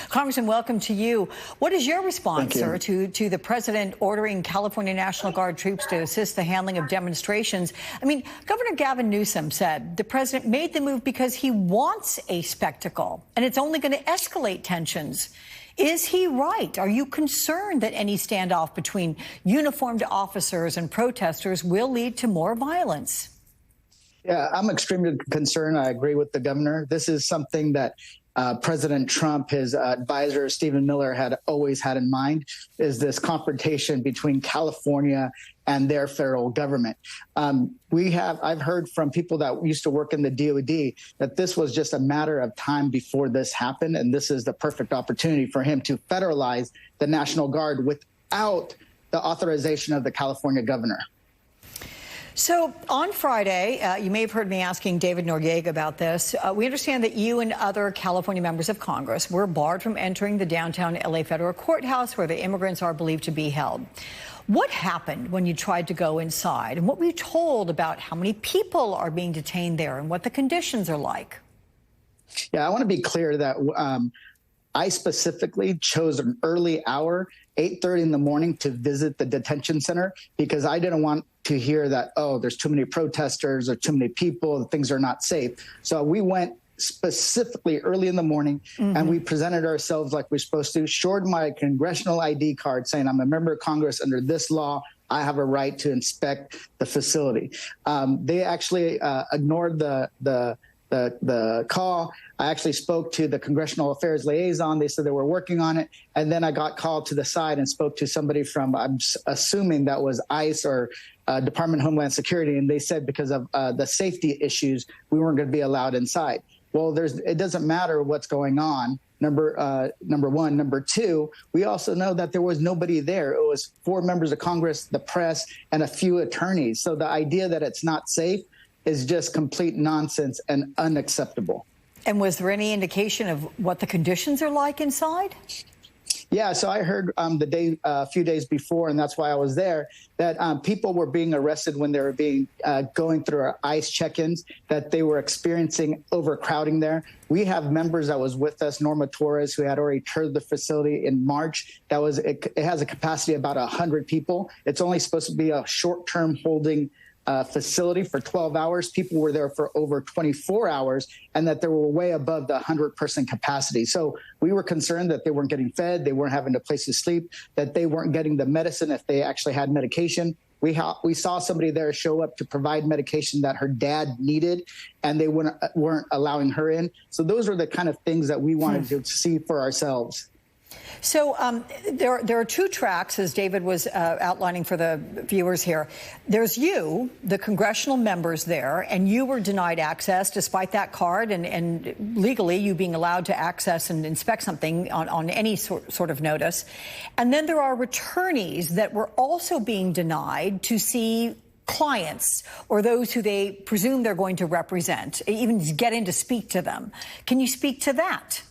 Congressman, welcome to you. What is your response, sir, to the president ordering California National Guard troops to assist the handling of demonstrations? I mean, Governor Gavin Newsom said the president made the move because he wants a spectacle, and it's only going to escalate tensions. Is he right? Are you concerned that any standoff between uniformed officers and protesters will lead to more violence? Yeah, I'm extremely concerned. I agree with the governor. This is something that President Trump, his advisor, Stephen Miller, had always had in mind, is this confrontation between California and their federal government. I've heard from people that used to work in the DOD that this was just a matter of time before this happened. And this is the perfect opportunity for him to federalize the National Guard without the authorization of the California governor. So on Friday, you may have heard me asking David Noriega about this. We understand that you and other California members of Congress were barred from entering the downtown L.A. federal courthouse where the immigrants are believed to be held. What happened when you tried to go inside? And what were you told about how many people are being detained there and what the conditions are like? Yeah, I want to be clear that I specifically chose an early hour, 8:30 in the morning, to visit the detention center because I didn't want to hear that, oh, there's too many protesters or too many people, things are not safe. So we went specifically early in the morning and we presented ourselves like we're supposed to, showed my congressional ID card saying I'm a member of Congress under this law. I have a right to inspect the facility. They actually ignored the call. I actually spoke to the Congressional Affairs Liaison. They said they were working on it. And then I got called to the side and spoke to somebody from, I'm assuming that was ICE or Department of Homeland Security. And they said because of the safety issues, we weren't going to be allowed inside. Well, it doesn't matter what's going on. Number one. Number two, we also know that there was nobody there. It was 4 members of Congress, the press, and a few attorneys. So the idea that it's not safe is just complete nonsense and unacceptable. And was there any indication of what the conditions are like inside? Yeah, so I heard a few days before, and that's why I was there, that people were being arrested when they were going through our ICE check-ins, that they were experiencing overcrowding there. We have members that was with us, Norma Torres, who had already toured the facility in March. It has a capacity of about 100 people. It's only supposed to be a short-term holding facility for 12 hours. People were there for over 24 hours and that they were way above the 100-person capacity. So we were concerned that they weren't getting fed, they weren't having a place to sleep, that they weren't getting the medicine if they actually had medication. We saw somebody there show up to provide medication that her dad needed, and they weren't allowing her in. So those are the kind of things that we wanted to see for ourselves. So there are 2 tracks, as David was outlining for the viewers here. There's you, the congressional members there, and you were denied access despite that card and legally you being allowed to access and inspect something on any sort of notice. And then there are attorneys that were also being denied to see clients or those who they presume they're going to represent, even get in to speak to them. Can you speak to that?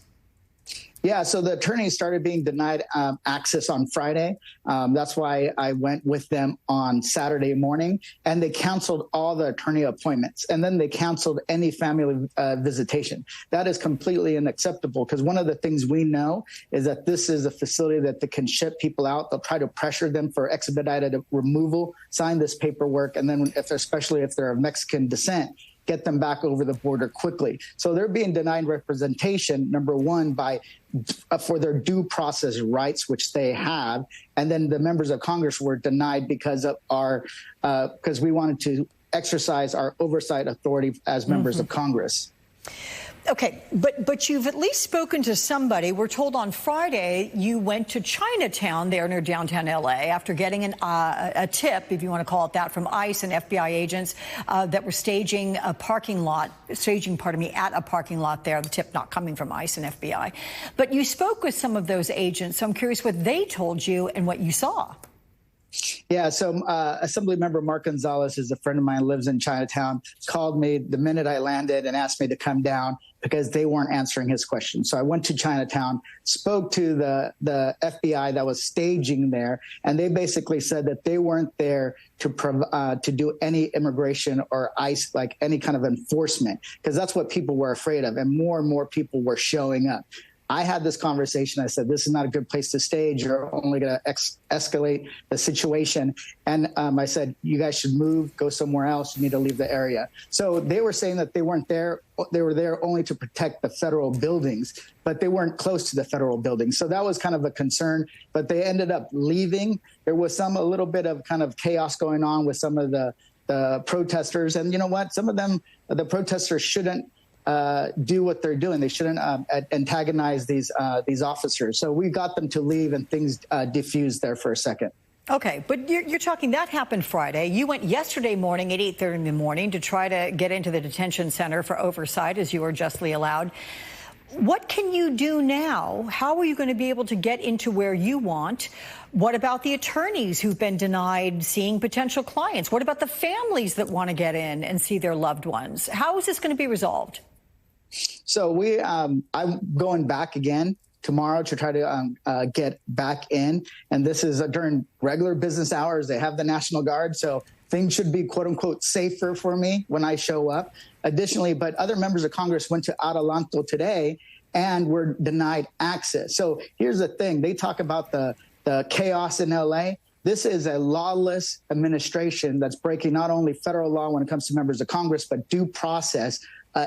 Yeah, so the attorneys started being denied access on Friday. That's why I went with them on Saturday morning, and they canceled all the attorney appointments, and then they canceled any family visitation. That is completely unacceptable because one of the things we know is that this is a facility that they can ship people out. They'll try to pressure them for expedited removal, sign this paperwork, and then especially if they're of Mexican descent, get them back over the border quickly. So they're being denied representation, number one, for their due process rights, which they have. And then the members of Congress were denied because of because we wanted to exercise our oversight authority as members of Congress. Okay, but you've at least spoken to somebody. We're told on Friday you went to Chinatown there near downtown L.A. after getting a tip, if you want to call it that, from ICE and FBI agents that were staging at a parking lot there. The tip not coming from ICE and FBI. But you spoke with some of those agents, so I'm curious what they told you and what you saw. Yeah, so Assemblymember Mark Gonzalez is a friend of mine, lives in Chinatown, called me the minute I landed and asked me to come down because they weren't answering his questions. So I went to Chinatown, spoke to the FBI that was staging there, and they basically said that they weren't there to do any immigration or ICE, like any kind of enforcement, because that's what people were afraid of, and more people were showing up. I had this conversation. I said, this is not a good place to stage. You're only going to escalate the situation. And I said, you guys should move, go somewhere else. You need to leave the area. So they were saying that they weren't there. They were there only to protect the federal buildings, but they weren't close to the federal buildings. So that was kind of a concern, but they ended up leaving. There was a little bit of kind of chaos going on with some of the protesters. And you know what? Some of them, the protesters shouldn't do what they're doing. They shouldn't antagonize these officers. So we got them to leave and things diffused there for a second. Okay, but you're talking that happened Friday. You went yesterday morning at 8:30 in the morning to try to get into the detention center for oversight, as you were justly allowed. What can you do now? How are you going to be able to get into where you want? What about the attorneys who've been denied seeing potential clients? What about the families that want to get in and see their loved ones? How is this going to be resolved? So I'm going back again tomorrow to try to get back in. And this is during regular business hours. They have the National Guard. So things should be, quote unquote, safer for me when I show up. Additionally, but other members of Congress went to Adelanto today and were denied access. So here's the thing. They talk about the chaos in L.A. This is a lawless administration that's breaking not only federal law when it comes to members of Congress, but due process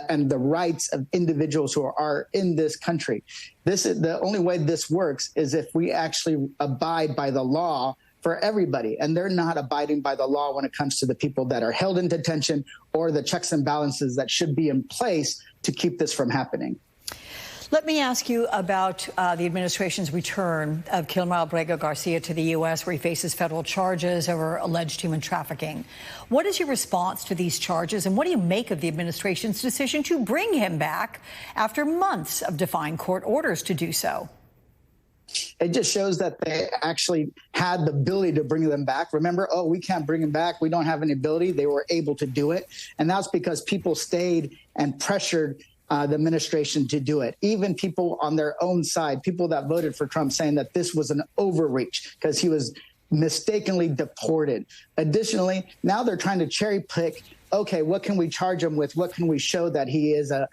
and the rights of individuals who are in this country. This is the only way this works is if we actually abide by the law for everybody. And they're not abiding by the law when it comes to the people that are held in detention or the checks and balances that should be in place to keep this from happening. Let me ask you about the administration's return of Kilmar Garcia to the U.S., where he faces federal charges over alleged human trafficking. What is your response to these charges, and what do you make of the administration's decision to bring him back after months of defying court orders to do so? It just shows that they actually had the ability to bring them back. Remember, oh, we can't bring them back. We don't have any ability. They were able to do it. And that's because people stayed and pressured the administration to do it. Even people on their own side, people that voted for Trump, saying that this was an overreach because he was mistakenly deported. Additionally, now they're trying to cherry pick, okay, what can we charge him with? What can we show that he is a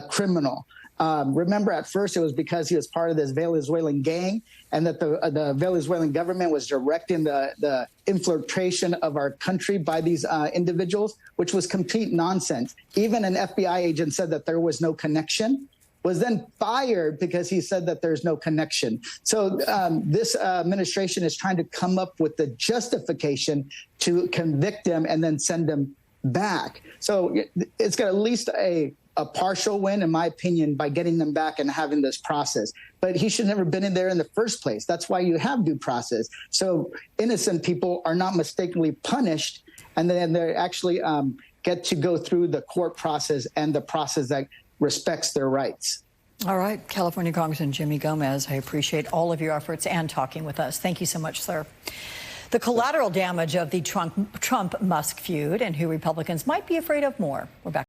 criminal? Remember, at first it was because he was part of this Venezuelan gang and that the Venezuelan government was directing the infiltration of our country by these individuals, which was complete nonsense. Even an FBI agent said that there was no connection, was then fired because he said that there's no connection. So this administration is trying to come up with the justification to convict him and then send him back. So it's got at least a partial win, in my opinion, by getting them back and having this process. But he should never have been in there in the first place. That's why you have due process. So innocent people are not mistakenly punished, and then they actually get to go through the court process and the process that respects their rights. All right. California Congressman Jimmy Gomez, I appreciate all of your efforts and talking with us. Thank you so much, sir. The collateral damage of the Trump-Musk feud and who Republicans might be afraid of more. We're back.